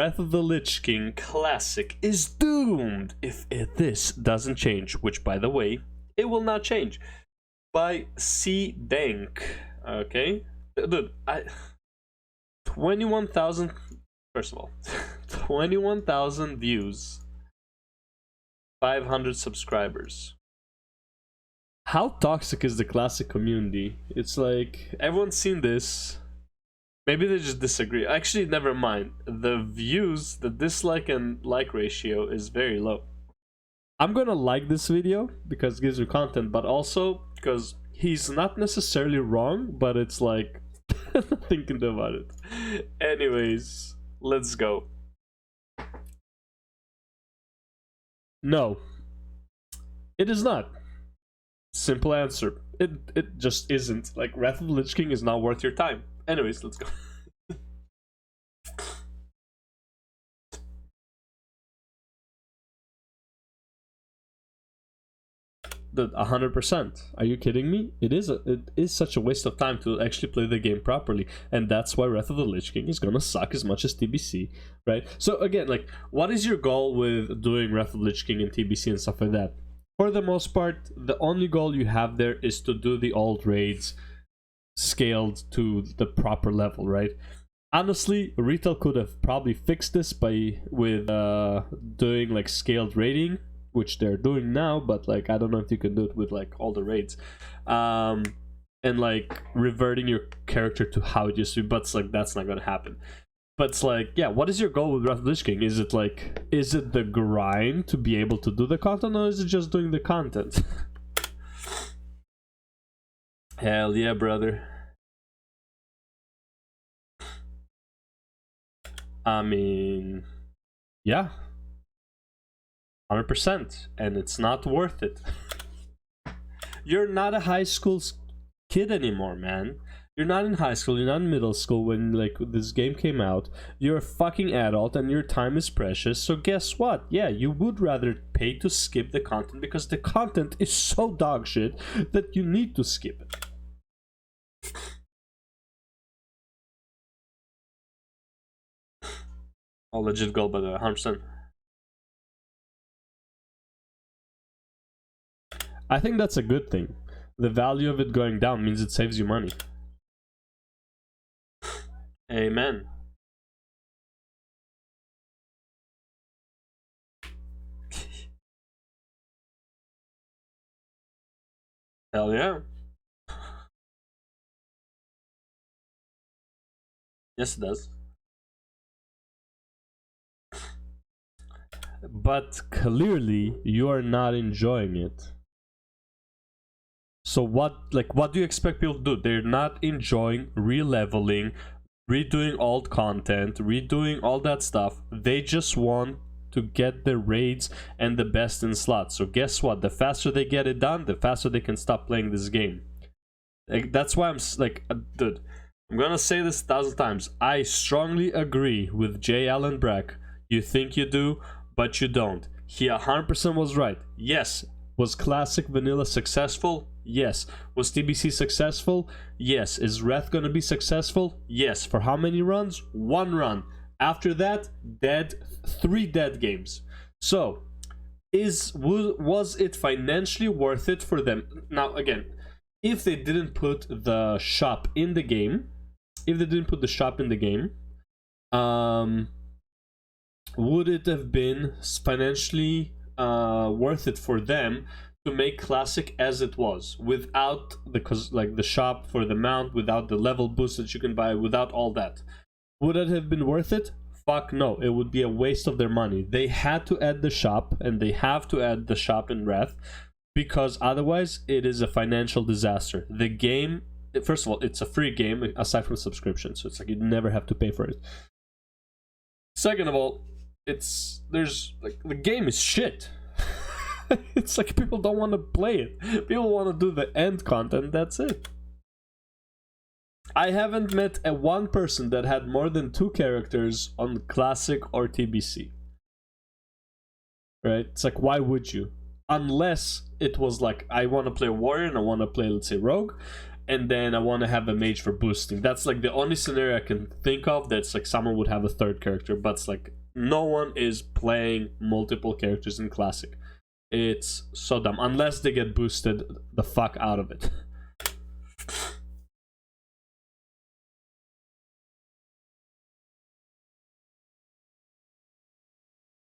Wrath of the Lich King Classic is doomed if this doesn't change, which, by the way, it will not change. By CDank. Okay? Dude, 21,000... First of all, 21,000 views. 500 subscribers. How toxic is the Classic community? It's like, everyone's seen this. Maybe they just disagree. Actually, never mind. The views, the dislike and like ratio is very low. I'm gonna like this video because it gives you content, but also because he's not necessarily wrong, but it's like, nothing can do about it. Anyways, let's go. No, it is not. Simple answer. It just isn't. Like, Wrath of the Lich King is not worth your time. Anyways, let's go. Dude, 100%. Are you kidding me? It is such a waste of time to actually play the game properly, and that's why Wrath of the Lich King is gonna suck as much as TBC, right? So again, like, what is your goal with doing Wrath of the Lich King and TBC and stuff like that? For the most part, the only goal you have there is to do the old raids scaled to the proper level, right? Honestly, Retail could have probably fixed this with doing like scaled raiding, which they're doing now, but like, I don't know if you can do it with like all the raids, and like reverting your character to how it used to be, but it's like, that's not gonna happen. But it's like, yeah, what is your goal with Wrath of the Lich King? Is it the grind to be able to do the content, or is it just doing the content? Hell yeah, brother. I mean, yeah, 100%, and it's not worth it. You're not a high school kid anymore, man. You're not in high school, you're not in middle school when like this game came out. You're a fucking adult and your time is precious, so guess what? Yeah, you would rather pay to skip the content because the content is so dog shit that you need to skip it. A legit goal, by the way, 100%. I think that's a good thing. The value of it going down means it saves you money. Amen. Hell yeah. Yes, it does. But clearly, you are not enjoying it. So what do you expect people to do? They're not enjoying re-leveling, redoing old content, redoing all that stuff. They just want to get the raids and the best in slots. So guess what? The faster they get it done, the faster they can stop playing this game. Like, that's why I'm like, dude, I'm gonna say this 1,000 times. I strongly agree with J. Allen Brack. You think you do, but you don't. He 100% was right. Yes. Was Classic Vanilla successful? Yes. Was TBC successful? Yes. Is Wrath gonna be successful? Yes. For how many runs? 1 run. After that, dead. 3 dead games. So, was it financially worth it for them? Now, again, if they didn't put the shop in the game, would it have been financially worth it for them to make Classic as it was, without the shop for the mount, without the level boost that you can buy, without all that? Would it have been worth it? Fuck no, it would be a waste of their money. They had to add the shop, and they have to add the shop in Wrath, because otherwise it is a financial disaster. The game, first of all, it's a free game aside from subscription, so it's like you never have to pay for it. Second of all, the game is shit. It's like people don't want to play it. People want to do the end content, that's it. I haven't met one person that had more than 2 characters on Classic or TBC. Right? It's like, why would you? Unless it was like, I want to play Warrior and I want to play, let's say, Rogue, and then I want to have a mage for boosting. That's like the only scenario I can think of that's like someone would have a third character, but it's like no one is playing multiple characters in Classic. It's so dumb, unless they get boosted the fuck out of it.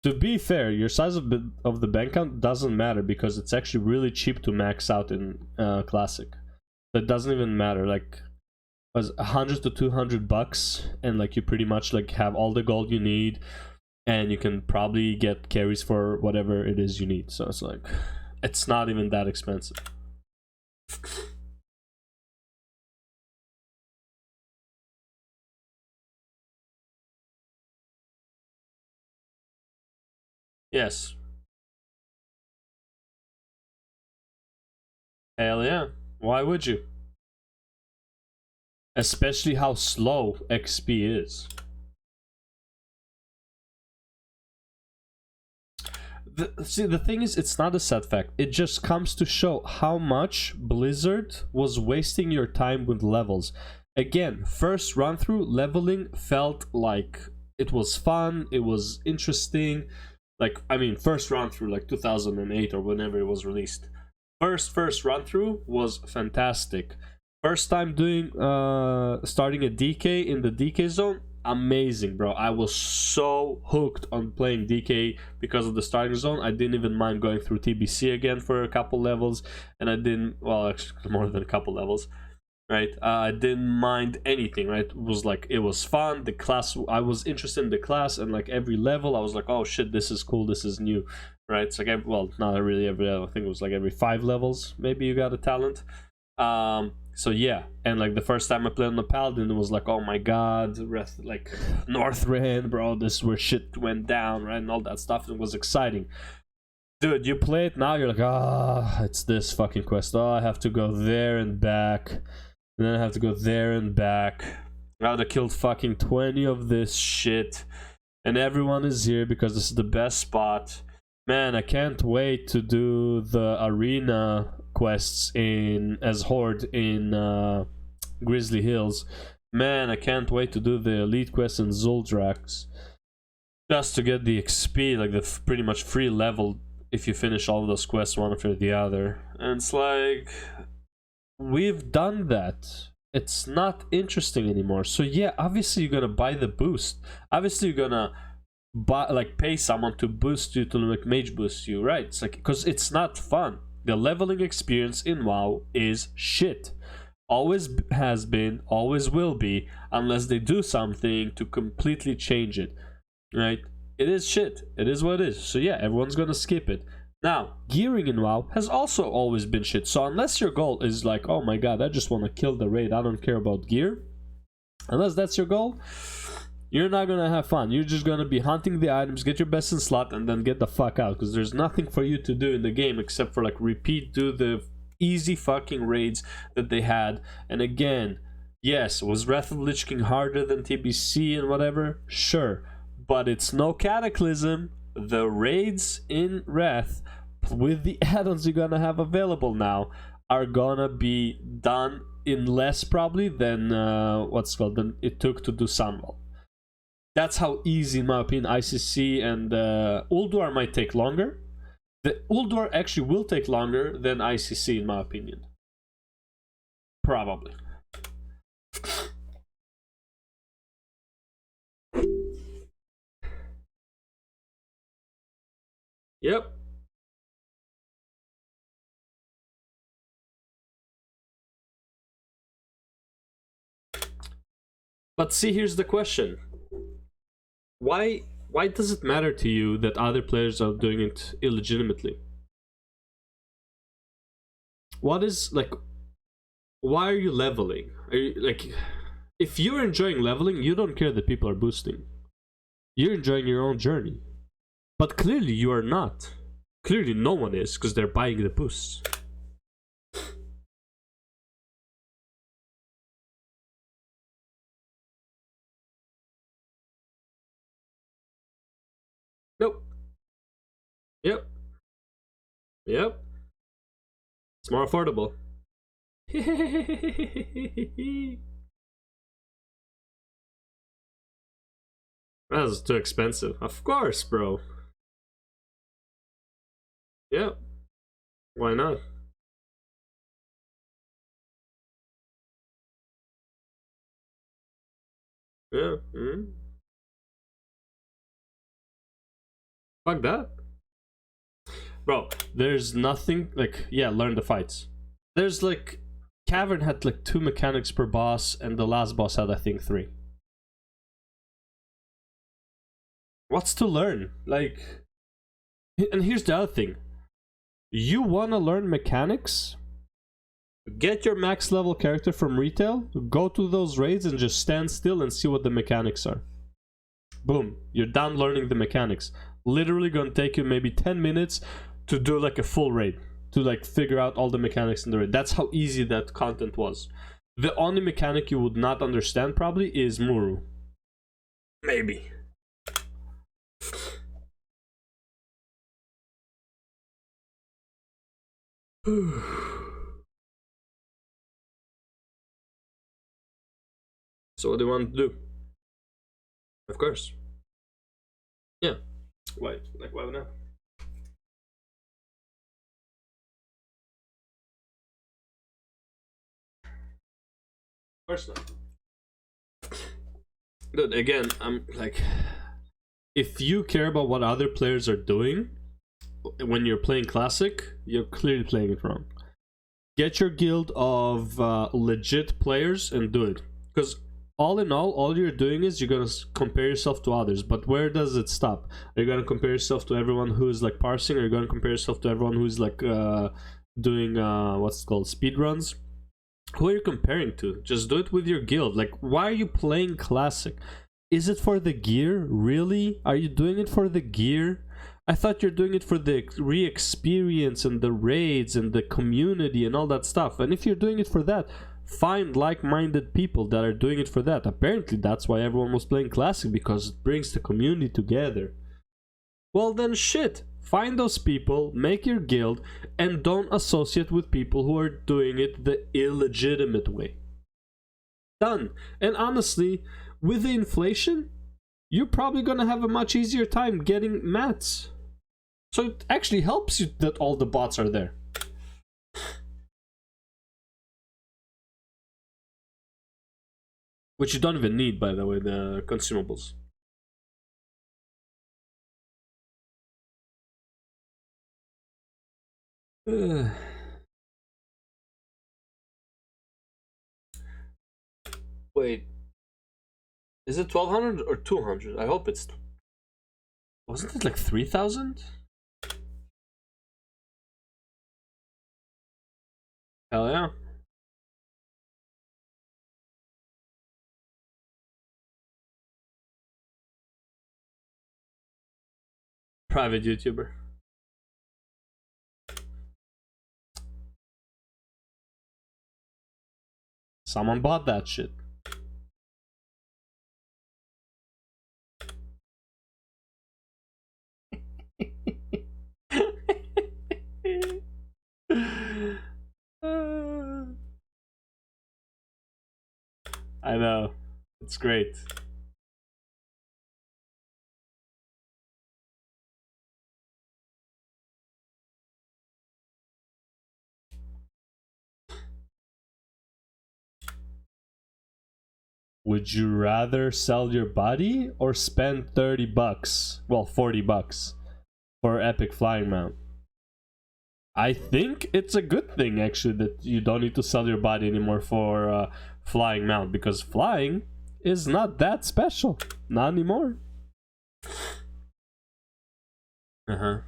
To be fair, your size of the bank account doesn't matter because it's actually really cheap to max out in Classic. That doesn't even matter. Like, was 100 to 200 bucks, and like you pretty much like have all the gold you need, and you can probably get carries for whatever it is you need. So it's like, it's not even that expensive. Yes. Hell yeah. Why would you? Especially how slow XP is. See, the thing is, it's not a sad fact. It just comes to show how much Blizzard was wasting your time with levels. Again, first run through, leveling felt like it was fun, it was interesting. Like, I mean, first run through, like 2008 or whenever it was released. First run through was fantastic. First time doing, starting a DK in the DK zone, amazing, bro. I was so hooked on playing DK because of the starting zone. I didn't even mind going through TBC again for a couple levels, and I didn't, well, actually more than a couple levels, right? I didn't mind anything, right? It was like, it was fun. The class, I was interested in the class, and like every level I was like, oh shit, this is cool, this is new, right? It's like, well, not really every level. I think it was like every 5 levels maybe you got a talent. So yeah, and like the first time I played on the Paladin, it was like, oh my god, like Northrend, bro, this is where shit went down, right, and all that stuff. It was exciting. Dude, you play it now, you're like, ah, it's this fucking quest. Oh, I have to go there and back, and then I have to go there and back. I would have killed fucking 20 of this shit, and everyone is here because this is the best spot. Man, I can't wait to do the arena quests in as Horde in Grizzly Hills. Man, I can't wait to do the elite quests in Zuldrax, just to get the XP, like the pretty much free level if you finish all of those quests one after the other. And it's like, we've done that. It's not interesting anymore. So yeah, obviously you're gonna buy the boost. Obviously you're gonna buy, like, pay someone to boost you, to like mage boost you, right? It's like, because it's not fun. The leveling experience in WoW is shit. Always has been, always will be, unless they do something to completely change it, right? It is shit. It is what it is. So yeah, everyone's gonna skip it. Now, gearing in WoW has also always been shit. So unless your goal is like, oh my god, I just want to kill the raid, I don't care about gear. Unless that's your goal, you're not gonna have fun. You're just gonna be hunting the items, get your best in slot, and then get the fuck out, because there's nothing for you to do in the game except for like repeat, do the easy fucking raids that they had. And again, yes, was Wrath of the Lich King harder than TBC and whatever? Sure, but it's no Cataclysm. The raids in Wrath, with the add-ons you're gonna have available now, are gonna be done in less probably than than it took to do Sunwell. That's how easy, in my opinion, ICC and Ulduar might take longer. The Ulduar actually will take longer than ICC, in my opinion. Probably. Yep. But see, here's the question. Why does it matter to you that other players are doing it illegitimately? What is, like, why are you leveling? Are you, like, if you're enjoying leveling, you don't care that people are boosting. You're enjoying your own journey. But clearly you are not. Clearly no one is, because they're buying the boosts. Nope. Yep. Yep. It's more affordable. That's too expensive. Of course, bro. Yeah. Why not? Yeah. Fuck that. Bro, there's nothing like, yeah, learn the fights. There's like, Cavern had like 2 mechanics per boss, and the last boss had, I think, 3. What's to learn? Like, and here's the other thing. You wanna learn mechanics? Get your max level character from retail, go to those raids and just stand still and see what the mechanics are. Boom, you're done learning the mechanics. Literally gonna take you maybe 10 minutes to do like a full raid, to like figure out all the mechanics in the raid. That's how easy that content was. The only mechanic you would not understand probably is Muru. Maybe. So what do you want to do? Of course. Yeah. Why? Like, why not? Of course not. Dude, again, I'm like, if you care about what other players are doing when you're playing Classic, you're clearly playing it wrong. Get your guild of legit players and do it. Because all in all you're doing is you're gonna compare yourself to others. But where does it stop? Are you gonna compare yourself to everyone who's like parsing? Or are you gonna compare yourself to everyone who's like doing what's it called, speedruns? Who are you comparing to? Just do it with your guild. Like, why are you playing Classic? Is it for the gear? Really? Are you doing it for the gear? I thought you're doing it for the re-experience and the raids and the community and all that stuff. And if you're doing it for that, find like-minded people that are doing it for that. Apparently that's why everyone was playing Classic, because it brings the community together. Well then shit, find those people, make your guild, and don't associate with people who are doing it the illegitimate way. Done. And honestly, with the inflation, you're probably gonna have a much easier time getting mats. So it actually helps you that all the bots are there. Which you don't even need, by the way, the consumables. Wait. Is it 1200 or 200? I hope it's... Wasn't it like 3000? Hell yeah. Private YouTuber. Someone bought that shit. I know. It's great. Would you rather sell your body or spend 30 bucks? Well, 40 bucks for epic flying mount. I think it's a good thing actually that you don't need to sell your body anymore for flying mount, because flying is not that special. Not anymore. Uh-huh.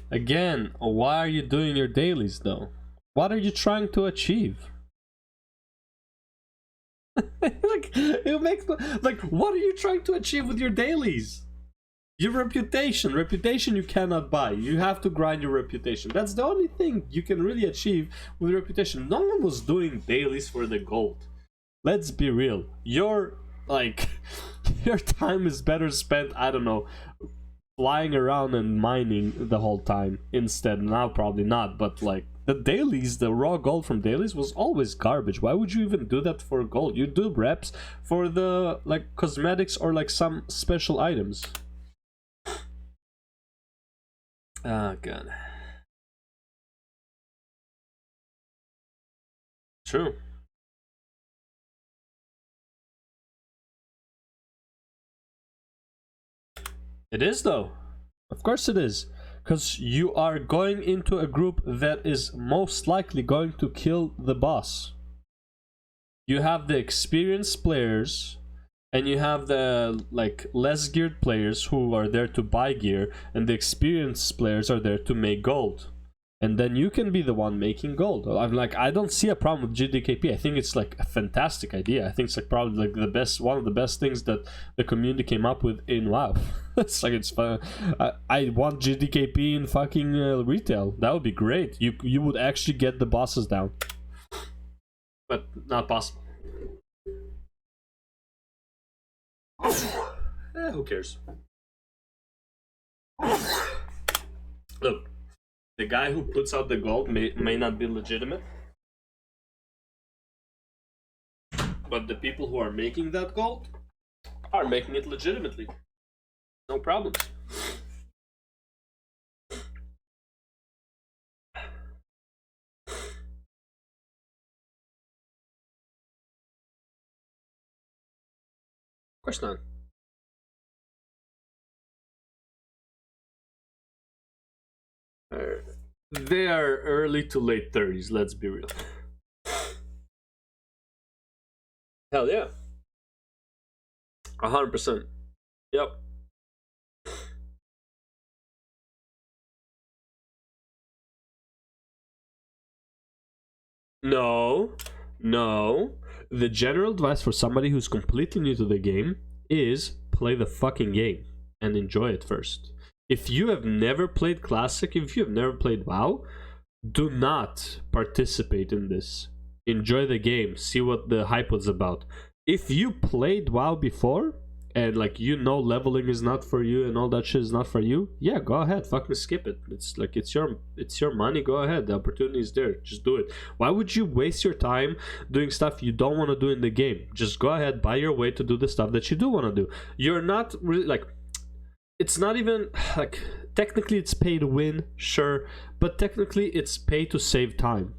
Again, why are you doing your dailies though? What are you trying to achieve? Like, it makes like, what are you trying to achieve with your dailies? Your reputation you cannot buy. You have to grind your reputation. That's the only thing you can really achieve with reputation. No one was doing dailies for the gold. Let's be real. Your like your time is better spent, I don't know, flying around and mining the whole time instead. Now probably not, but like the dailies, the raw gold from dailies was always garbage. Why would you even do that for gold? You do reps for the like cosmetics or like some special items. Oh god. True. It is though. Of course it is. Because you are going into a group that is most likely going to kill the boss. You have the experienced players and you have the like less geared players who are there to buy gear, and the experienced players are there to make gold. And then you can be the one making gold. I'm like, I don't see a problem with GDKP. I think it's like a fantastic idea. I think it's like probably like the best, one of the best things that the community came up with in WoW. It's like, it's fun. I want GDKP in fucking retail. That would be great. You would actually get the bosses down, but not possible. Who cares? Look, the guy who puts out the gold may not be legitimate, but the people who are making that gold are making it legitimately. No problems. Of course not. They are early to late 30s, let's be real. Hell yeah. 100%. Yep. No. The general advice for somebody who's completely new to the game is play the fucking game and enjoy it first. If you have never played Classic, if you have never played WoW, do not participate in this. Enjoy the game, see what the hype was about. If you played WoW before and like you know leveling is not for you and all that shit is not for you, yeah, go ahead, fucking skip it. It's like it's your money, go ahead. The opportunity is there. Just do it. Why would you waste your time doing stuff you don't want to do in the game? Just go ahead, buy your way to do the stuff that you do want to do. You're not really like, it's not even like, technically it's pay to win, sure, but technically it's pay to save time,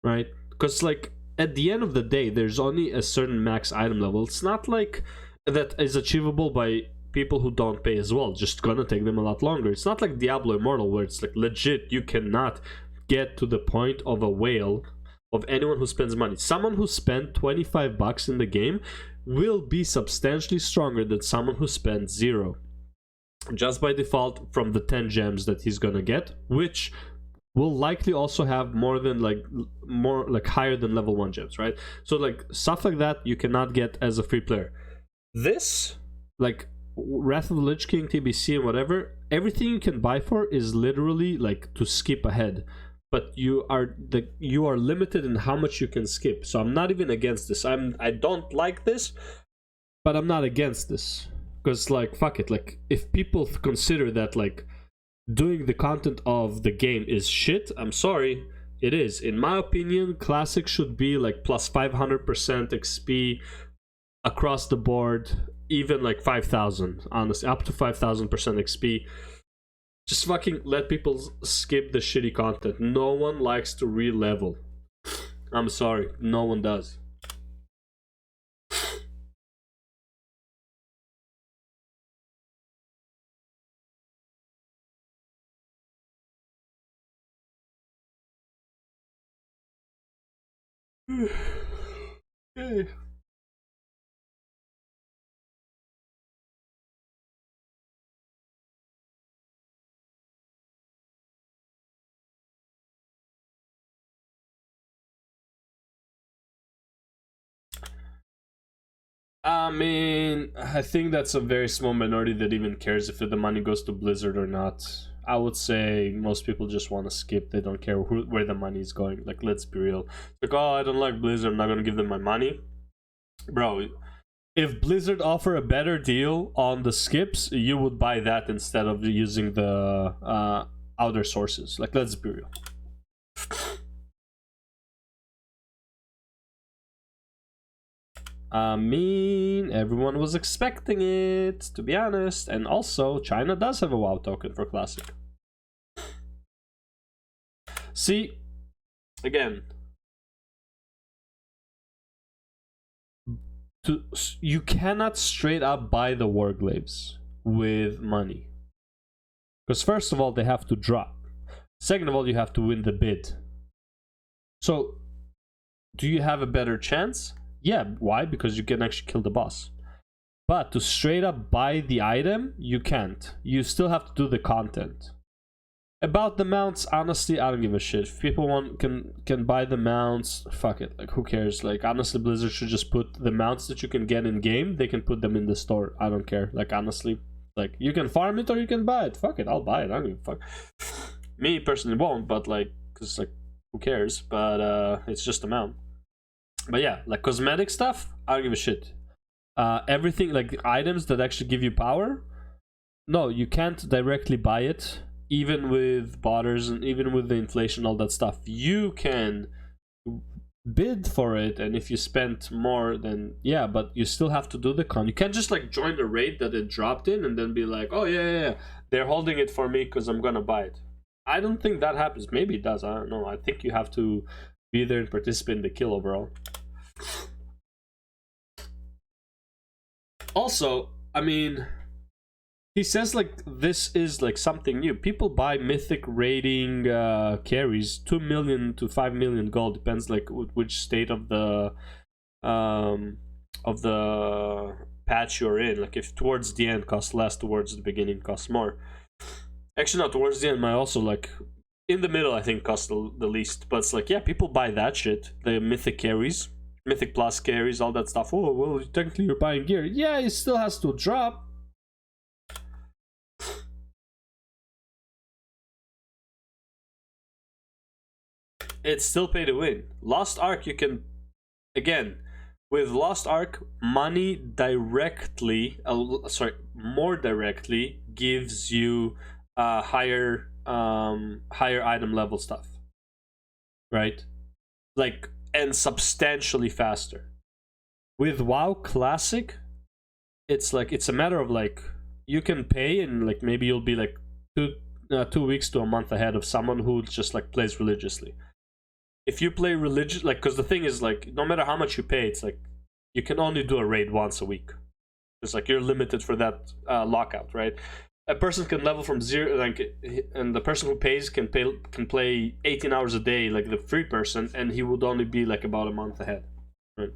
right? Because like at the end of the day there's only a certain max item level. It's not like that is achievable by people who don't pay as well. Just gonna take them a lot longer. It's not like Diablo Immortal where it's like legit you cannot get to the point of a whale of anyone who spends money. Someone who spent 25 bucks in the game will be substantially stronger than someone who spent 0 just by default from the 10 gems that he's gonna get, which will likely also have more higher than level 1 gems, right? So like stuff like that you cannot get as a free player. This, like Wrath of the Lich King, TBC and whatever, everything you can buy for is literally like to skip ahead, but you are limited in how much you can skip. So I'm not even against this. I don't like this, but I'm not against this. Because like fuck it, like if people consider that like doing the content of the game is shit, I'm sorry, it is. In my opinion, Classic should be like plus 500% XP across the board, even like 5,000, honestly, up to 5,000% XP. Just fucking let people skip the shitty content. No one likes to re-level. I'm sorry, no one does. Hey. I mean, I think that's a very small minority that even cares if the money goes to Blizzard or not. I would say most people just want to skip. They don't care where the money is going. Like, let's be real. Like, oh, I don't like Blizzard, I'm not gonna give them my money. Bro, if Blizzard offer a better deal on the skips, you would buy that instead of using the other sources. Like, let's be real. I mean, everyone was expecting it, to be honest. And also, China does have a WoW token for Classic. See, again, you cannot straight up buy the Warglaives with money. Because first of all, they have to drop. Second of all, you have to win the bid. So, do you have a better chance? Yeah, why? Because you can actually kill the boss. But to straight up buy the item, you can't. You still have to do the content. About the mounts, honestly, I don't give a shit. If people can buy the mounts, fuck it. Like, who cares? Like, honestly, Blizzard should just put the mounts that you can get in game, they can put them in the store. I don't care. Like, honestly. Like, you can farm it or you can buy it. Fuck it, I'll buy it. I don't give a fuck. Me, personally, won't, but, like, because, like, who cares? But, it's just a mount. But yeah, like cosmetic stuff, I don't give a shit. Everything like items that actually give you power, no, you can't directly buy it. Even with botters and even with the inflation, all that stuff, you can bid for it. And if you spent more, then yeah, but you still have to do the con. You can't just like join the raid that it dropped in and then be like, oh yeah, they're holding it for me because I'm gonna buy it. I don't think that happens. Maybe it does. I don't know. I think you have to be there and participate in the kill overall. Also, I mean, he says like this is like something new. People buy mythic rating carries, 2 million to 5 million gold, depends like which state of the patch you're in. Like if towards the end costs less, towards the beginning costs more. Actually, no, towards the end might also like in the middle I think costs the least. But it's like, yeah, people buy that shit, the mythic carries. Mythic plus carries, all that stuff. Oh, well, technically you're buying gear. Yeah, it still has to drop. It's still pay to win. Lost Ark, you can... Again, with Lost Ark, money directly... more directly gives you higher item level stuff. Right? Like... and substantially faster. With WoW Classic, it's like it's a matter of like you can pay and like maybe you'll be like 2 weeks to a month ahead of someone who just like plays religiously. If you play religious, like, because the thing is like no matter how much you pay, it's like you can only do a raid once a week. It's like you're limited for that lockout, right? A person can level from 0, like, and the person who pays can play 18 hours a day, like the free person, and he would only be like about a month ahead. Right?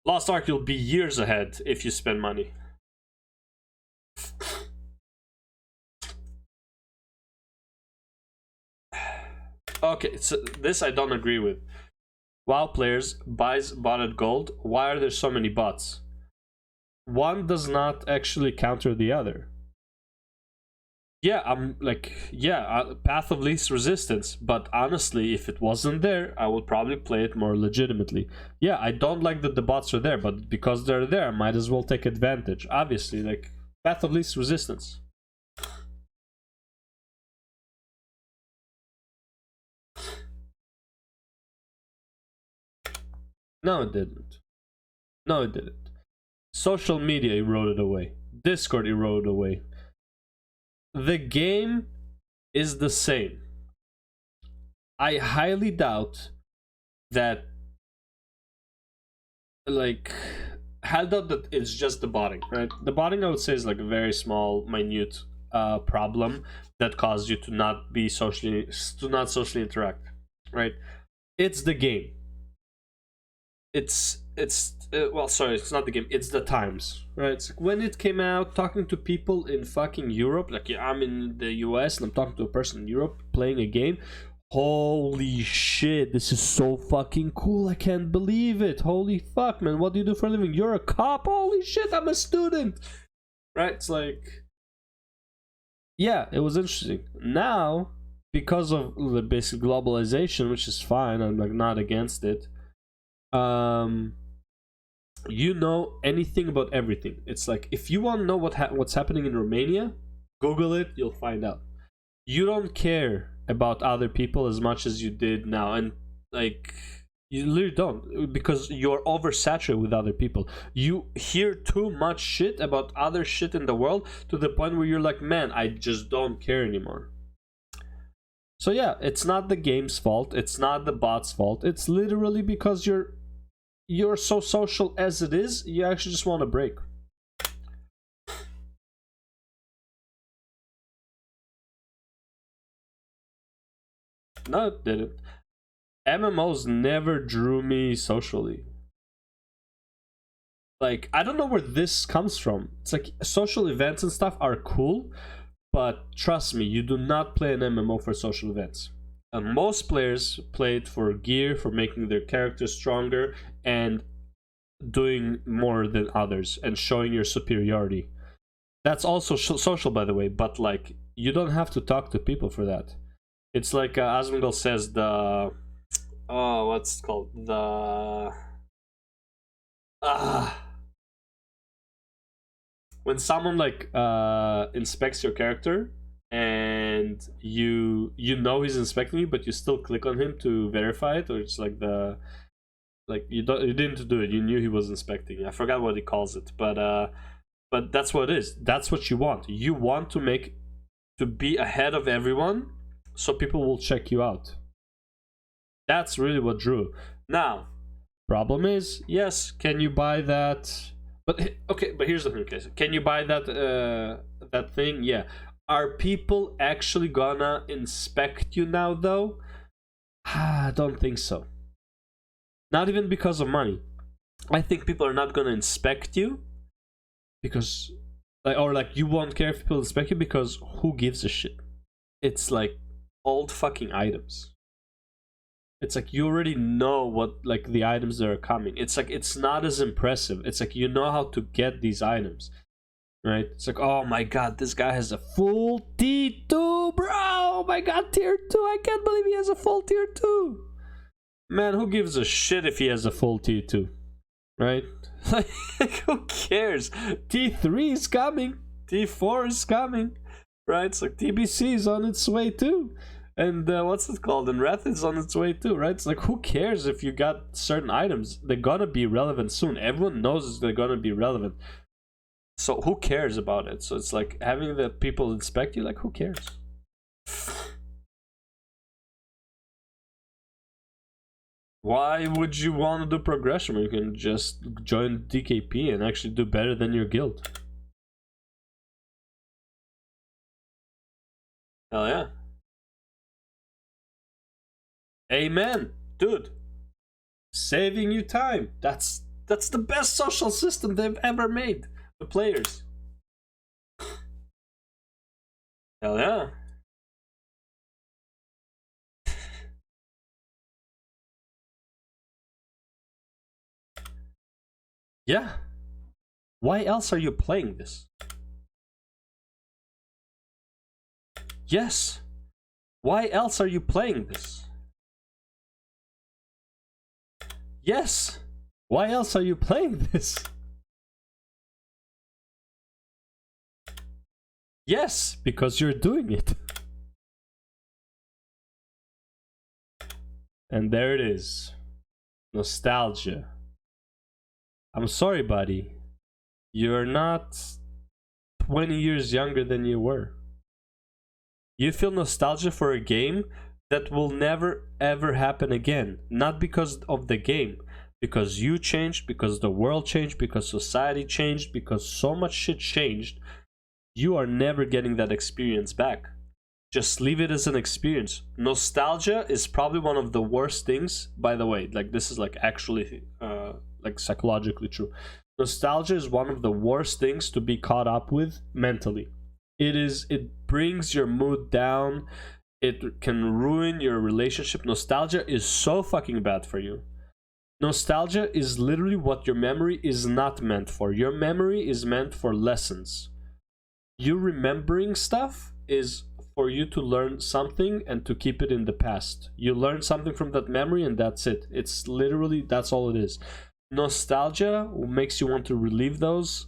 Lost Ark, you'll be years ahead if you spend money. Okay, so this I don't agree with. WoW players buys botted gold. Why are there so many bots? One does not actually counter the other. Yeah, I'm like, yeah, path of least resistance, but honestly, if it wasn't there, I would probably play it more legitimately. Yeah, I don't like that the bots are there, but because they're there, I might as well take advantage. Obviously, like, path of least resistance. No, it didn't. No, it didn't. Social media eroded away. Discord eroded away. The game is the same. I highly doubt that, like, I doubt that it's just the botting, right? The botting, I would say, is like a very small, minute problem that caused you to not socially interact, right? It's the game. Well, sorry, it's not the game, it's the times, right? It's like when it came out, talking to people in fucking Europe, like, yeah, I'm in the US and I'm talking to a person in Europe playing a game. Holy shit, this is so fucking cool. I can't believe it. Holy fuck, man. What do you do for a living? You're a cop? Holy shit, I'm a student. Right? It's like, yeah, it was interesting. Now, because of the basic globalization, which is fine, I'm like not against it. You know anything about everything. It's like, if you want to know what's happening in Romania, Google it, you'll find out. You don't care about other people as much as you did now, and like, you literally don't, because you're oversaturated with other people. You hear too much shit about other shit in the world to the point where you're like, man, I just don't care anymore. So yeah, it's not the game's fault, it's not the bot's fault, it's literally because you're so social as it is, you actually just want a break. No, it didn't. MMOs never drew me socially. Like, I don't know where this comes from. It's like, social events and stuff are cool, but trust me, you do not play an MMO for social events. And most players play it for gear, for making their characters stronger, and doing more than others, and showing your superiority. That's also social, by the way, but like, you don't have to talk to people for that. It's like Asmongold says, the what's it called, the when someone like inspects your character and you know he's inspecting you, but you still click on him to verify it, or it's like the, like, you didn't do it, you knew he was inspecting you. I forgot what he calls it, but that's what it is. That's what you want. You want to be ahead of everyone, so people will check you out. That's really what drew. Now, problem is, yes, can you buy that? But okay, but here's the thing, okay, so can you buy that that thing? Yeah. Are people actually gonna inspect you now, though? I don't think so. Not even because of money. I think people are not gonna inspect you because, like, or like, you won't care if people inspect you, because who gives a shit? It's like old fucking items. It's like, you already know what, like, the items that are coming. It's like, it's not as impressive. It's like, you know how to get these items, right? It's like, oh my god, this guy has a full T2, bro! Oh my god, tier 2! I can't believe he has a full tier 2! Man, who gives a shit if he has a full T2, right? Like, who cares? T3 is coming, T4 is coming, right? It's like, TBC is on its way too, and what's it called, and Wrath is on its way too, right? It's like, who cares if you got certain items? They're gonna be relevant soon. Everyone knows they're gonna be relevant, so who cares about it? So it's like, having the people inspect you, like, who cares? Why would you want to do progression when you can just join DKP and actually do better than your guild? Hell yeah. Amen, dude. Saving you time. That's the best social system they've ever made. The players. Hell yeah. Yeah. Why else are you playing this? Yes. Why else are you playing this? Yes. Why else are you playing this? Yes, because you're doing it. And there it is. Nostalgia. I'm sorry, buddy. You're not 20 years younger than you were. You feel nostalgia for a game that will never ever happen again. Not because of the game. Because you changed, because the world changed, because society changed, because so much shit changed. You are never getting that experience back. Just leave it as an experience. Nostalgia is probably one of the worst things, by the way. Like, this is like actually like psychologically true. Nostalgia is one of the worst things to be caught up with mentally. It brings your mood down. it can ruin your relationship. Nostalgia is so fucking bad for you. Nostalgia is literally what your memory is not meant for. Your memory is meant for lessons. You remembering stuff is for you to learn something and to keep it in the past. You learn something from that memory and that's it. It's literally, that's all it is. Nostalgia makes you want to relive those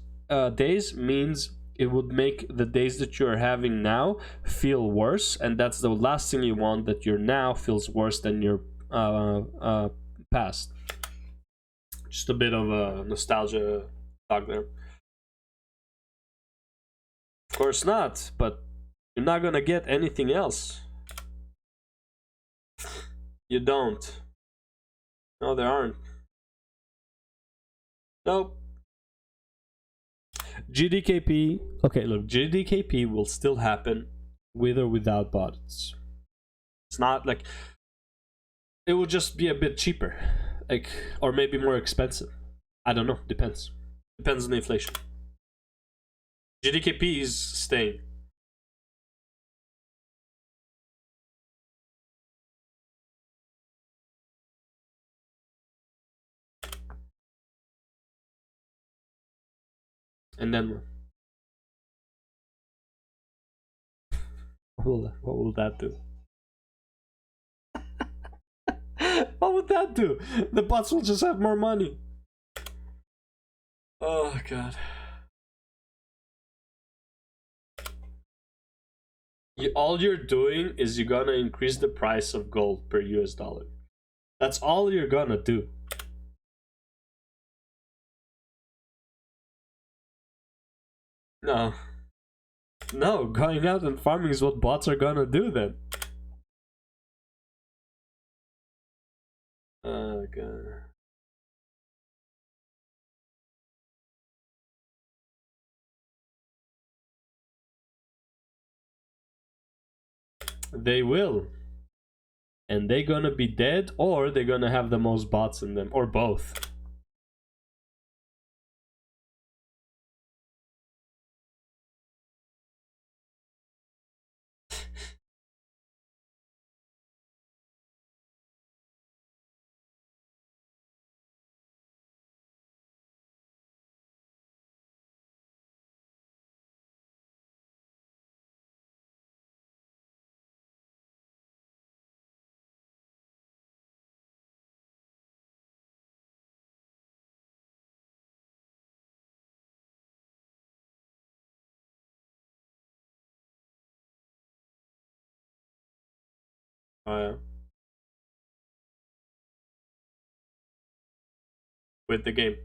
days, means it would make the days that you're having now feel worse, and that's the last thing you want, that your now feels worse than your past. Just a bit of a nostalgia talk there. Of course not, but you're not gonna get anything else. You don't. No, there aren't. Nope. GDKP. Okay, look, GDKP will still happen with or without bots. It's not like it will just be a bit cheaper, like, or maybe more expensive. I don't know. Depends. Depends on the inflation. GDKP is staying. And then what will that do? What would that do? The bots will just have more money. Oh god. All you're doing is you're gonna increase the price of gold per US dollar. That's all you're gonna do. No. No, going out and farming is what bots are gonna do then. Oh god. They will. And they're gonna be dead, or they're gonna have the most bots in them, or both. Oh yeah. With the game.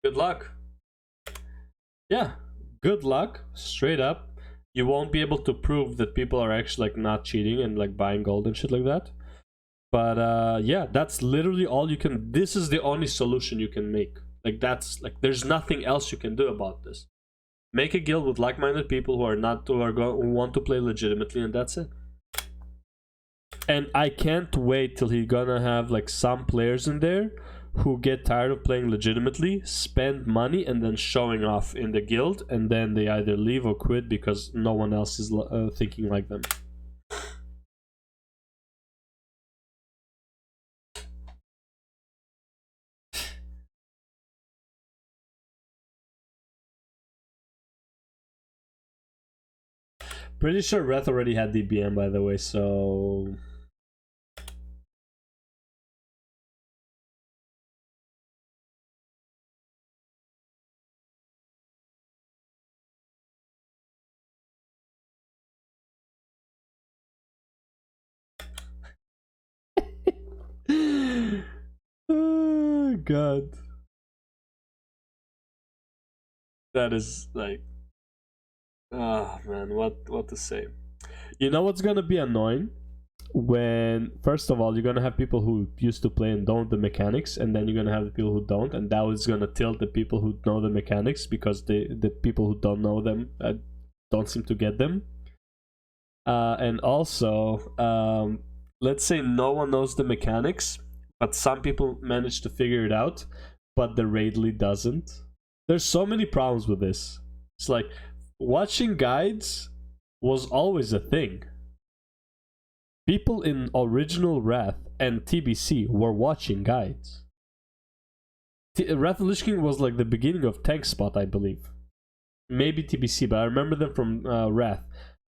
Good luck. Yeah, good luck, straight up. You won't be able to prove that people are actually like not cheating and like buying gold and shit like that. But yeah, that's literally all you can. This is the only solution you can make. Like that's like there's nothing else you can do about this. Make a guild with like-minded people who are not who want to play legitimately, and that's it. And I can't wait till he's gonna have like some players in there who get tired of playing legitimately, spend money, and then showing off in the guild, and then they either leave or quit because no one else is thinking like them. Pretty sure Wrath already had DBM, by the way, so... Oh, God. That is, like... Oh, man, what to say? You know what's gonna be annoying? When, first of all, you're gonna have people who used to play and don't the mechanics, and then you're gonna have the people who don't, and that is gonna tilt the people who know the mechanics, because the people who don't know them don't seem to get them. And also, let's say no one knows the mechanics, but some people manage to figure it out, but the raid lead doesn't. There's so many problems with this. It's like watching guides was always a thing. People in original Wrath and TBC were watching guides. Wrath of Lich King was like the beginning of Tank Spot, I believe. Maybe TBC, but I remember them from Wrath.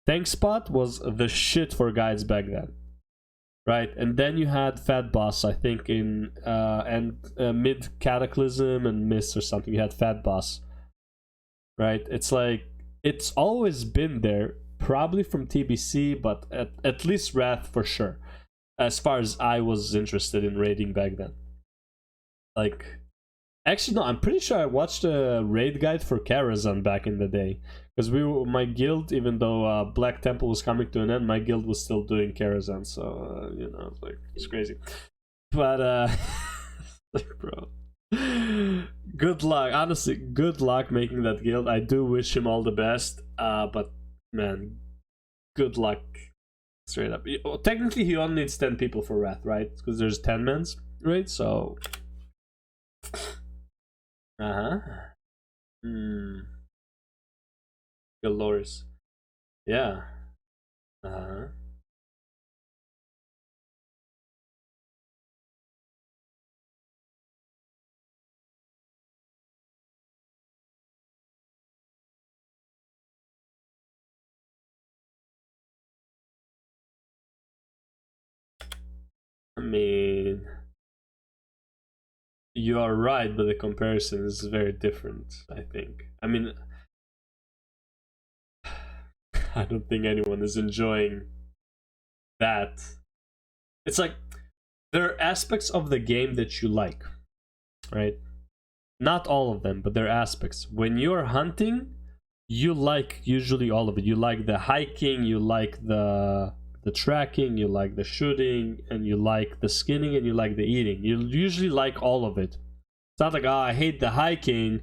Tank Spot was the shit for guides back then. Right, and then you had Fat Boss, I think, in mid Cataclysm and Mist or something. You had Fat Boss. Right, it's like, it's always been there. Probably from TBC, but at least Wrath for sure. As far as I was interested in raiding back then. Like, actually no, I'm pretty sure I watched a raid guide for Karazhan back in the day. Because my guild, even though Black Temple was coming to an end, my guild was still doing Karazhan. So, you know, like, it's crazy. But, like, bro. Good luck. Honestly, good luck making that guild. I do wish him all the best. But man, good luck. Straight up. Technically, he only needs 10 people for Wrath, right? Because there's 10 mans, right? So. Galores. Yeah. I mean, you are right, but the comparison is very different, I think. I mean, I don't think anyone is enjoying that. It's like, there are aspects of the game that you like, right? Not all of them, but there are aspects. When you're hunting, you like usually all of it. You like the hiking, you like the tracking, you like the shooting, and you like the skinning, and you like the eating. You usually like all of it. It's not like, oh, I hate the hiking,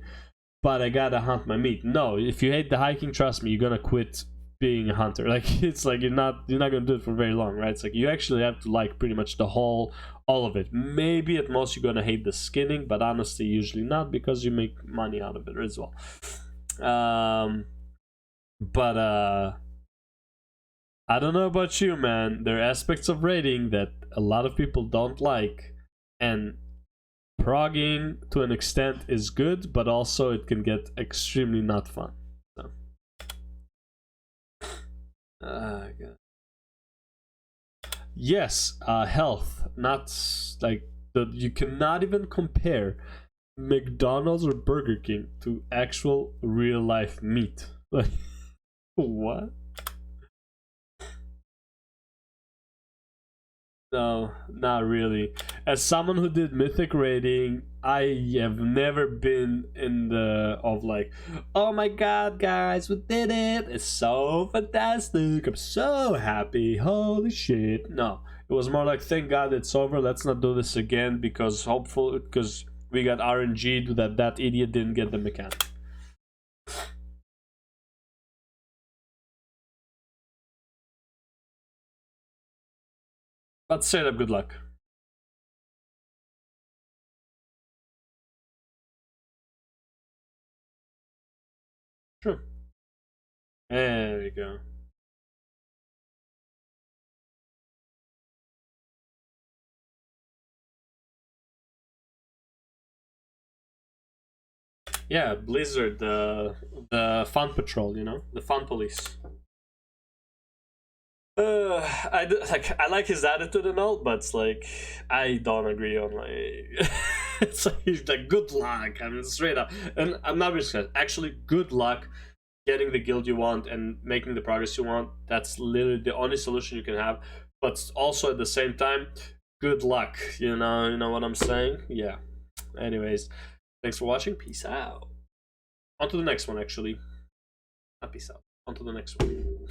but I gotta hunt my meat. No, if you hate the hiking, trust me, you're gonna quit being a hunter. Like, it's like you're not gonna do it for very long, right? It's like you actually have to like pretty much all of it. Maybe at most you're gonna hate the skinning, but honestly, usually not, because you make money out of it as well. But I don't know about you, man. There are aspects of raiding that a lot of people don't like, and progging to an extent is good, but also it can get extremely not fun. So. God. Yes, health. Not like you cannot even compare McDonald's or Burger King to actual real life meat. Like, what? No, not really. As someone who did mythic raiding, I have never been in the like, oh my god, guys, we did it! It's so fantastic! I'm so happy! Holy shit! No, it was more like, thank God it's over. Let's not do this again, because because we got RNG'd that idiot didn't get the mechanic. But straight up, good luck. Sure. There we go. Yeah, Blizzard, the fun patrol, you know, the fun police. I like his attitude and all, but it's like, I don't agree on like. It's like, he's like, good luck. I mean, straight up, and I'm not really actually, good luck getting the guild you want and making the progress you want. That's literally the only solution you can have. But also at the same time, good luck. You know what I'm saying? Yeah. Anyways, thanks for watching. Peace out. On to the next one, actually. Not peace out. On to the next one.